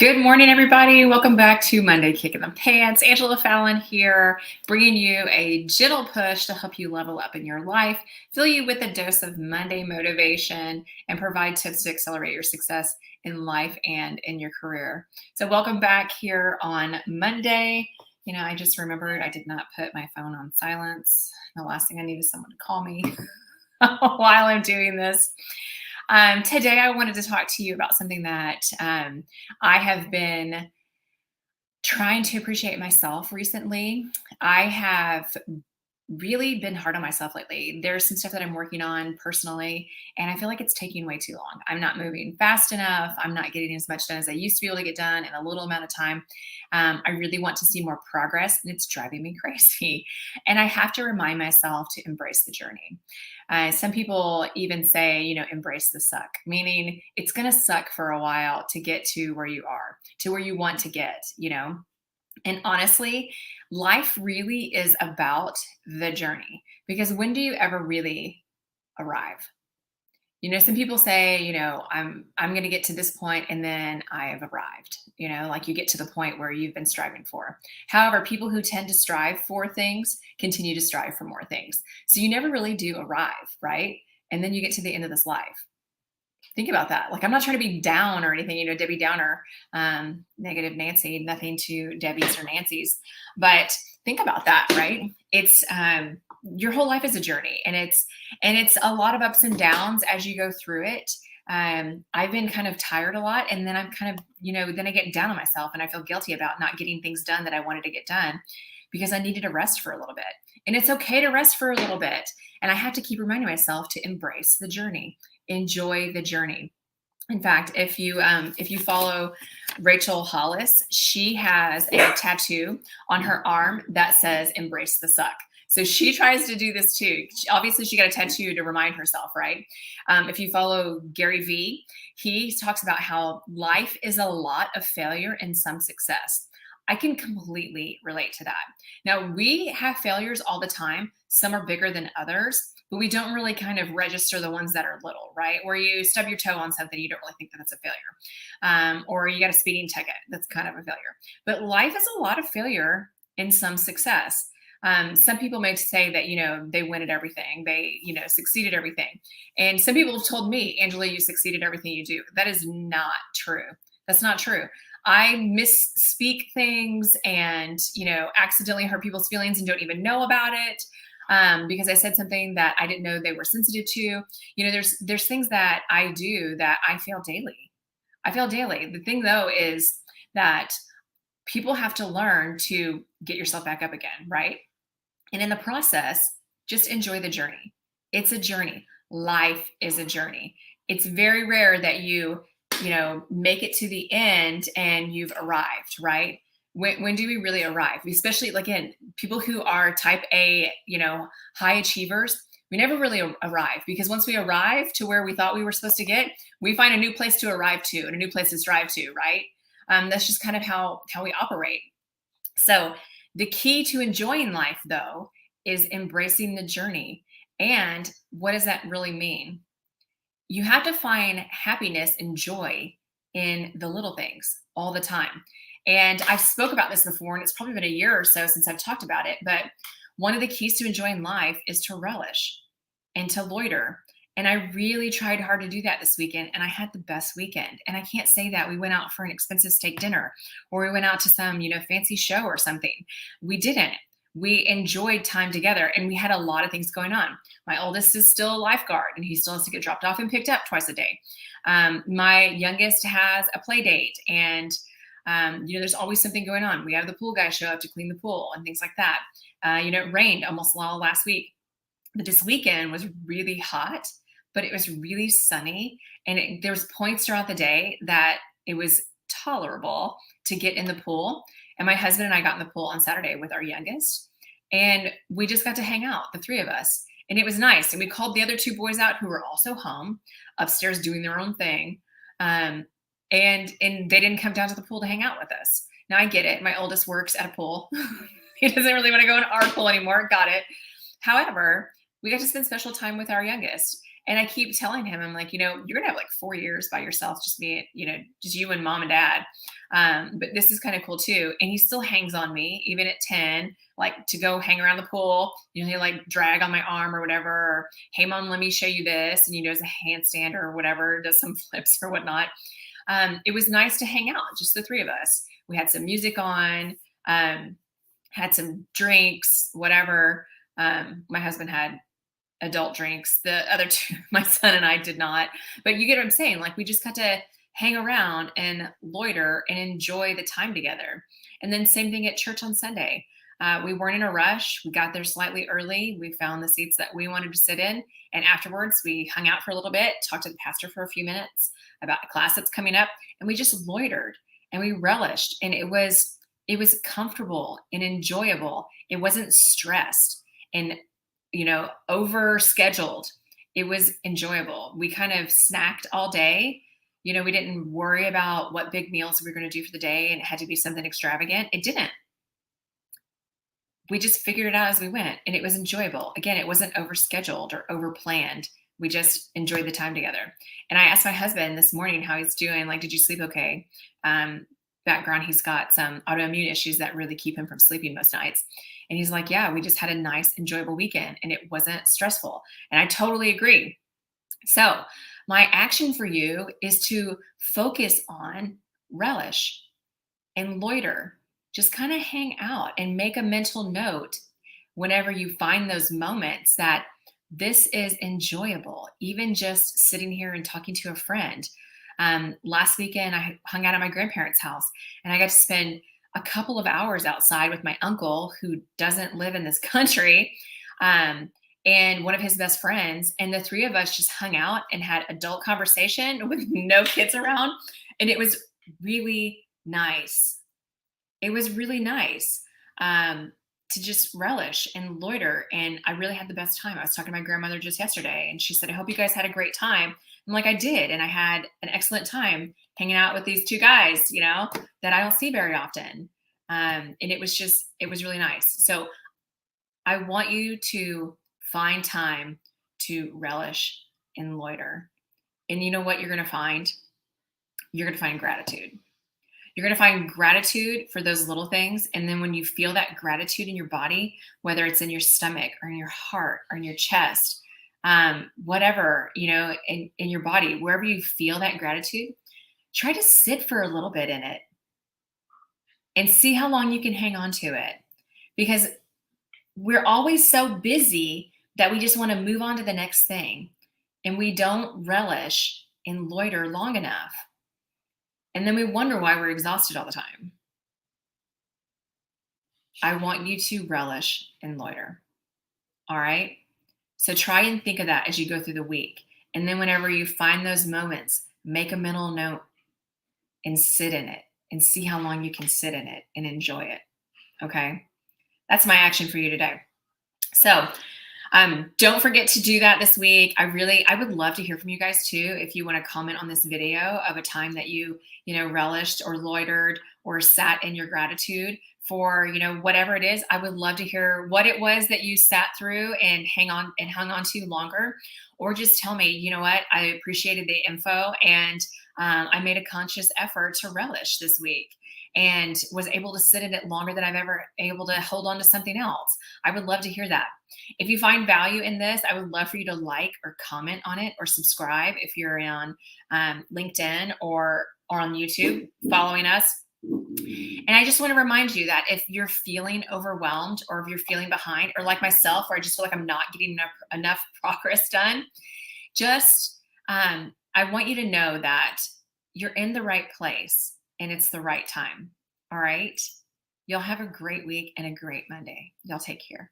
Good morning, everybody. Welcome back to Monday Kick in the Pants. Angela Fallon here, bringing you a gentle push to help you level up in your life, fill you with a dose of Monday motivation, and provide tips to accelerate your success in life and in your career. So, welcome back here on Monday. I just remembered I did not put my phone on silence. The last thing I need is someone to call me while I'm doing this. Today, I wanted to talk to you about something that I have been trying to appreciate myself recently. I have really been hard on myself lately. There's some stuff that I'm working on personally, and I feel like it's taking way too long. I'm not moving fast enough. I'm not getting as much done as I used to be able to get done in a little amount of time. I really want to see more progress, and it's driving me crazy. And I have to remind myself to embrace the journey. Some people even say, embrace the suck, meaning it's going to suck for a while to get to where you are, to where you want to get. And honestly, life really is about the journey because when do you ever really arrive? Some people say, I'm going to get to this point and then I have arrived. Like you get to the point where you've been striving for. However, people who tend to strive for things continue to strive for more things. So you never really do arrive, right? And then you get to the end of this life. Think about that. Like, I'm not trying to be down or anything, Debbie Downer, negative Nancy, nothing to Debbie's or Nancy's, but think about that, right? It's, your whole life is a journey and it's a lot of ups and downs as you go through it. I've been kind of tired a lot and then I'm kind of, then I get down on myself and I feel guilty about not getting things done that I wanted to get done because I needed to rest for a little bit. And it's okay to rest for a little bit. And I have to keep reminding myself to embrace the journey. Enjoy the journey. In fact, if you follow Rachel Hollis, she has a tattoo on her arm that says "Embrace the suck." So she tries to do this too. Obviously, she got a tattoo to remind herself, right? If you follow Gary Vee, he talks about how life is a lot of failure and some success. I can completely relate to that. Now, we have failures all the time. Some are bigger than others, but we don't really kind of register the ones that are little, right? Where you stub your toe on something, you don't really think that that's a failure. Or you got a speeding ticket, that's kind of a failure. But life is a lot of failure and some success. Some people may say that, they win at everything. They, succeed at everything. And some people have told me, Angela, you succeed at everything you do. That is not true. That's not true. I misspeak things and, accidentally hurt people's feelings and don't even know about it because I said something that I didn't know they were sensitive to. There's things that I do that I fail daily. I fail daily. The thing, though, is that people have to learn to get yourself back up again, right? And in the process, just enjoy the journey. It's a journey. Life is a journey. It's very rare that you make it to the end and you've arrived, right? When do we really arrive? Especially again, people who are type A, high achievers, we never really arrive because once we arrive to where we thought we were supposed to get, we find a new place to arrive to and a new place to strive to, right? That's just kind of how we operate. So the key to enjoying life, though, is embracing the journey. And what does that really mean? You have to find happiness and joy in the little things all the time. And I've spoke about this before, and it's probably been a year or so since I've talked about it. But one of the keys to enjoying life is to relish and to loiter. And I really tried hard to do that this weekend, and I had the best weekend. And I can't say that we went out for an expensive steak dinner or we went out to some, fancy show or something. We didn't. We enjoyed time together and we had a lot of things going on. My oldest is still a lifeguard and he still has to get dropped off and picked up twice a day. My youngest has a play date and, there's always something going on. We have the pool guy show up to clean the pool and things like that. It rained almost all last week, but this weekend was really hot, but it was really sunny. And there was points throughout the day that it was tolerable to get in the pool. And my husband and I got in the pool on Saturday with our youngest, and we just got to hang out, the three of us. And it was nice. And we called the other two boys out who were also home upstairs doing their own thing. And they didn't come down to the pool to hang out with us. Now I get it. My oldest works at a pool. He doesn't really want to go in our pool anymore. Got it. However, we got to spend special time with our youngest. And I keep telling him, I'm like, you're gonna have like 4 years by yourself, just me, just you and mom and dad. But this is kind of cool too. And he still hangs on me, even at 10, like to go hang around the pool. He'll like drag on my arm or whatever. Or, hey, mom, let me show you this. And, does a handstand or whatever, does some flips or whatnot. It was nice to hang out, just the three of us. We had some music on, had some drinks, whatever. My husband had adult drinks. The other two, my son and I did not. But you get what I'm saying? Like we just got to hang around and loiter and enjoy the time together. And then same thing at church on Sunday. We weren't in a rush. We got there slightly early. We found the seats that we wanted to sit in. And afterwards, we hung out for a little bit, talked to the pastor for a few minutes about the class that's coming up. And we just loitered and we relished. And it was comfortable and enjoyable. It wasn't stressed and over scheduled. It was enjoyable. We kind of snacked all day. We didn't worry about what big meals we were going to do for the day and it had to be something extravagant. It didn't. We just figured it out as we went and it was enjoyable. Again, it wasn't over scheduled or over planned. We just enjoyed the time together. And I asked my husband this morning how he's doing. Like, did you sleep okay? Background, he's got some autoimmune issues that really keep him from sleeping most nights. And he's like, yeah, we just had a nice, enjoyable weekend and it wasn't stressful. And I totally agree. So my action for you is to focus on relish and loiter. Just kind of hang out and make a mental note whenever you find those moments that this is enjoyable, even just sitting here and talking to a friend. Last weekend, I hung out at my grandparents' house and I got to spend a couple of hours outside with my uncle who doesn't live in this country, and one of his best friends. And the three of us just hung out and had adult conversation with no kids around. And it was really nice. It was really nice to just relish and loiter. And I really had the best time. I was talking to my grandmother just yesterday and she said, I hope you guys had a great time. I'm like, I did. And I had an excellent time hanging out with these two guys, that I don't see very often. And it was really nice. So I want you to find time to relish and loiter. And you know what you're going to find? You're going to find gratitude. You're going to find gratitude for those little things. And then when you feel that gratitude in your body, whether it's in your stomach or in your heart or in your chest, whatever, in your body, wherever you feel that gratitude, try to sit for a little bit in it and see how long you can hang on to it. Because we're always so busy that we just want to move on to the next thing. And we don't relish and loiter long enough. And then we wonder why we're exhausted all the time. I want you to relish and loiter. All right? So try and think of that as you go through the week. And then whenever you find those moments, make a mental note and sit in it and see how long you can sit in it and enjoy it. Okay? That's my action for you today. So don't forget to do that this week. I would love to hear from you guys too. If you want to comment on this video of a time that you relished or loitered or sat in your gratitude for, whatever it is, I would love to hear what it was that you sat through and hung on to longer, or just tell me, you know what, I appreciated the info and I made a conscious effort to relish this week and was able to sit in it longer than I've ever able to hold on to something else. I would love to hear that. If you find value in this, I would love for you to like or comment on it or subscribe if you're on LinkedIn or on YouTube following us. And I just want to remind you that if you're feeling overwhelmed or if you're feeling behind, or like myself, where I just feel like I'm not getting enough progress done, just I want you to know that you're in the right place and it's the right time. All right. Y'all have a great week and a great Monday. Y'all take care.